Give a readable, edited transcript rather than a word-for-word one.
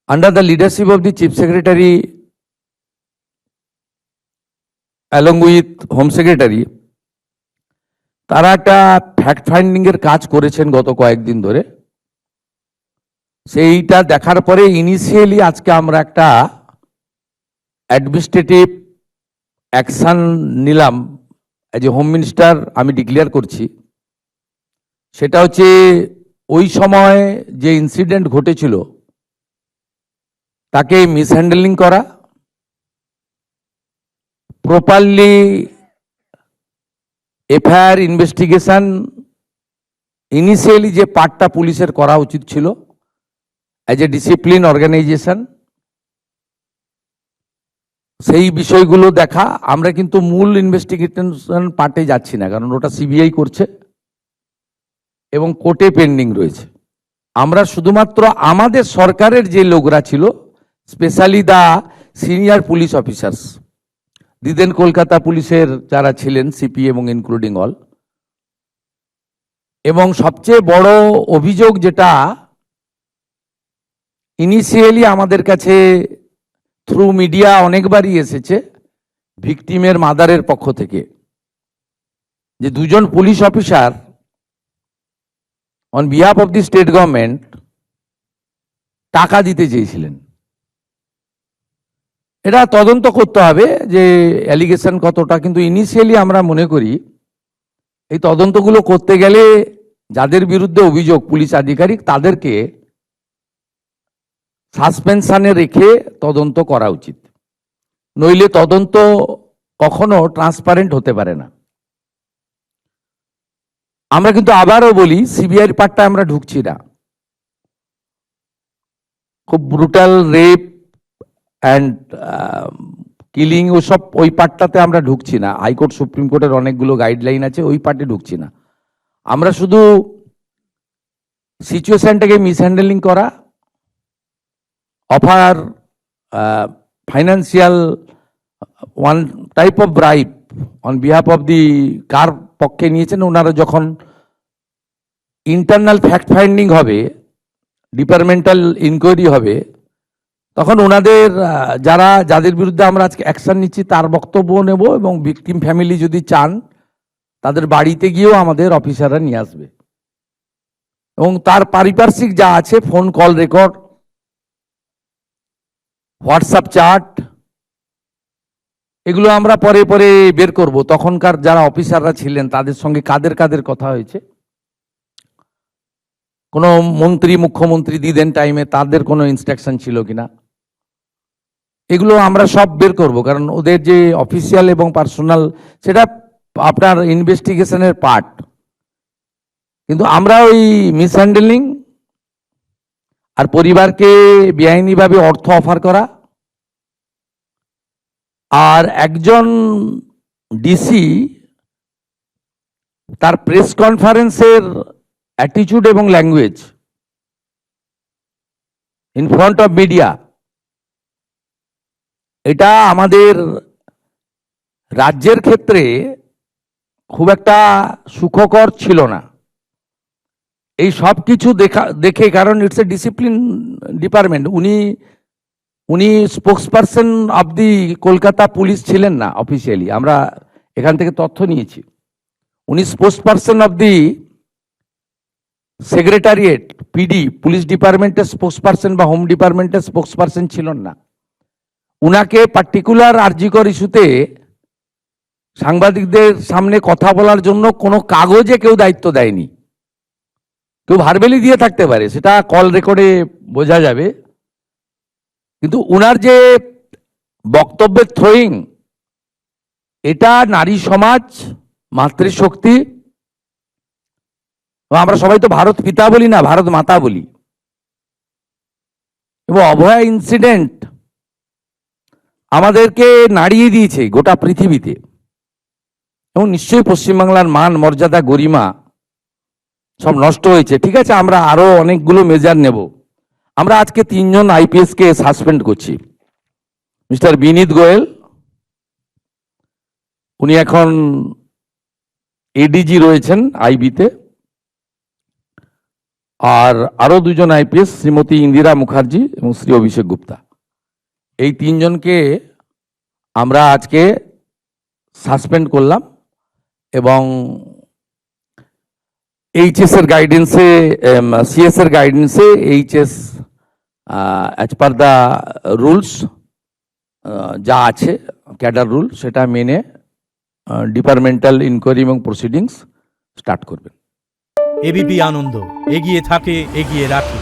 Under the leadership of the Chief Secretary, along with Home Secretary, তারা একটা fact finding এর কাজ করেছেন গত কয়েকদিন ধরে। সেইটা দেখার পরে ইনিশিয়ালি আজকে আমরা একটা অ্যাডমিনিস্ট্রেটিভ অ্যাকশন নিলাম। এজ এ হোম মিনিস্টার আমি ডিক্লেয়ার করছি, সেটা হচ্ছে ওই সময় যে ইনসিডেন্ট ঘটেছিল তাকে মিসহ্যান্ডেলিং করা, প্রপারলি এফআইআর ইনভেস্টিগেশন ইনিশিয়ালি যে পার্টটা পুলিশের করা উচিত ছিল অ্যাজ এ ডিসিপ্লিন অর্গানাইজেশন, সেই বিষয়গুলো দেখা। আমরা কিন্তু মূল ইনভেস্টিগেশন পার্টে যাচ্ছি না, কারণ ওটা সিবিআই করছে এবং কোর্টে পেন্ডিং রয়েছে। আমরা শুধুমাত্র আমাদের সরকারের যে লোকরা ছিল, specially the senior police officers, the then Kolkata পুলিশের যারা ছিলেন সিপি এবং ইনক্লুডিং অল, এবং সবচেয়ে বড় অভিযোগ যেটা ইনিশিয়ালি আমাদের কাছে থ্রু মিডিয়া অনেকবারই এসেছে ভিকটিমের মাদারের পক্ষ থেকে, যে দুজন police officer on behalf of the state government টাকা দিতে চেয়েছিলেন। এটা তদন্ত করতে হবে যে অ্যালিগেশন কতটা, কিন্তু ইনিশিয়ালি আমরা মনে করি এই তদন্তগুলো করতে গেলে যাদের বিরুদ্ধে অভিযোগ পুলিশ আধিকারিক, তাদেরকে সাসপেনশনে রেখে তদন্ত করা উচিত, নইলে তদন্ত কখনো ট্রান্সপারেন্ট হতে পারে না। আমরা কিন্তু আবারও বলি, সিবিআইর পার্টটা আমরা ঢুকছি না। খুব ব্রুটাল রেপ অ্যান্ড কিলিং ওসব ওই পার্টটাতে আমরা ঢুকছি না। হাইকোর্ট সুপ্রিম কোর্টের অনেকগুলো গাইডলাইন আছে, ওই পার্টে ঢুকছি না। আমরা শুধু সিচুয়েশনটাকে মিসহ্যান্ডেলিং করা, offer financial one type of bribe on behalf of the, কার পক্ষে নিয়েছেন ওনারা, যখন ইন্টারনাল ফ্যাক্ট ফাইন্ডিং হবে, ডিপার্টমেন্টাল ইনকোয়ারি হবে, তখন ওনাদের যাদের বিরুদ্ধে আমরা আজকে অ্যাকশন নিচ্ছি তার বক্তব্য নেব, এবং ভিকটিম ফ্যামিলি যদি চান তাদের বাড়িতে গিয়েও আমাদের অফিসাররা নিয়ে আসবে, এবং তার পারিপার্শ্বিক যা আছে, phone call record, WhatsApp chat, এগুলো আমরা পরে পরে বের করব। তখনকার যারা অফিসাররা ছিলেন তাদের সঙ্গে কাদের কাদের কথা হয়েছে, কোনো মন্ত্রী মুখ্যমন্ত্রী দিদেন টাইমে তাদের কোনো ইনস্ট্রাকশন ছিল কিনা, এগুলো আমরা সব বের করব। কারণ ওদের যে অফিসিয়াল এবং পার্সোনাল, সেটা আপনার ইনভেস্টিগেশনের পার্ট। কিন্তু আমরা ওই মিসহ্যান্ডেলিং আর পরিবারকে বেআইনিভাবে অর্থ অফার করা, আর একজন ডিসি তার প্রেস কনফারেন্সের অ্যাটিটিউড এবং language in front of media, এটা আমাদের রাজ্যের ক্ষেত্রে খুব একটা সুখকর ছিল না। এই সব কিছু দেখে, কারণ ইটস এ ডিসিপ্লিন ডিপার্টমেন্ট, উনি spokesperson of the Kolkata police ছিলেন না অফিসিয়ালি, আমরা এখান থেকে তথ্য নিয়েছি। উনি spokesperson of the secretariat, PD, police ডিপার্টমেন্টের স্পোক্সপারসন বা হোম ডিপার্টমেন্টের স্পোক্সপারসন ছিলেন না। উনাকে পার্টিকুলার আরজিকর ইস্যুতে সাংবাদিকদের সামনে কথা বলার জন্য কোনো কাগজে কেউ দায়িত্ব দেয়নি। কেউ ভার্বেলি দিয়ে থাকতে পারে, সেটা কল রেকর্ডে বোঝা যাবে, কিন্তু উনার যে বক্তব্যের থ্রোয়িং, এটা নারী সমাজ, মাতৃশক্তি, আমরা সবাই তো ভারত পিতা বলি না, ভারত মাতা বলি। এবং অভয়া ইনসিডেন্ট আমাদেরকে নাড়িয়ে দিয়েছে গোটা পৃথিবীতে, এবং নিশ্চয়ই পশ্চিমবাংলার মান মর্যাদা গরিমা সব নষ্ট হয়েছে। ঠিক আছে, আমরা আরো অনেকগুলো মেজার নেব। আমরা আজকে 3 জন আইপিএস কে সাসপেন্ড করছি। মিস্টার বিনীত গোয়েল, উনি এখন এডিজি রয়েছেন আইবিতে। আর আরো দুজন আইপিএস, শ্রীমতী ইন্দিরা মুখার্জি এবং শ্রী অভিষেক গুপ্তা, এই তিনজনকে আমরা আজকে সাসপেন্ড করলাম এবং এইচএস এর গাইডেন্সে, সিএস এর গাইডেন্সে HS as per the rules যা আছে ক্যাডার রুল, সেটা মেনে ডিপার্টমেন্টাল ইনকোয়ারি এবং প্রসিডিংস স্টার্ট করবেন। এবিপি আনন্দ, এগিয়ে থাকে, এগিয়ে রাখে।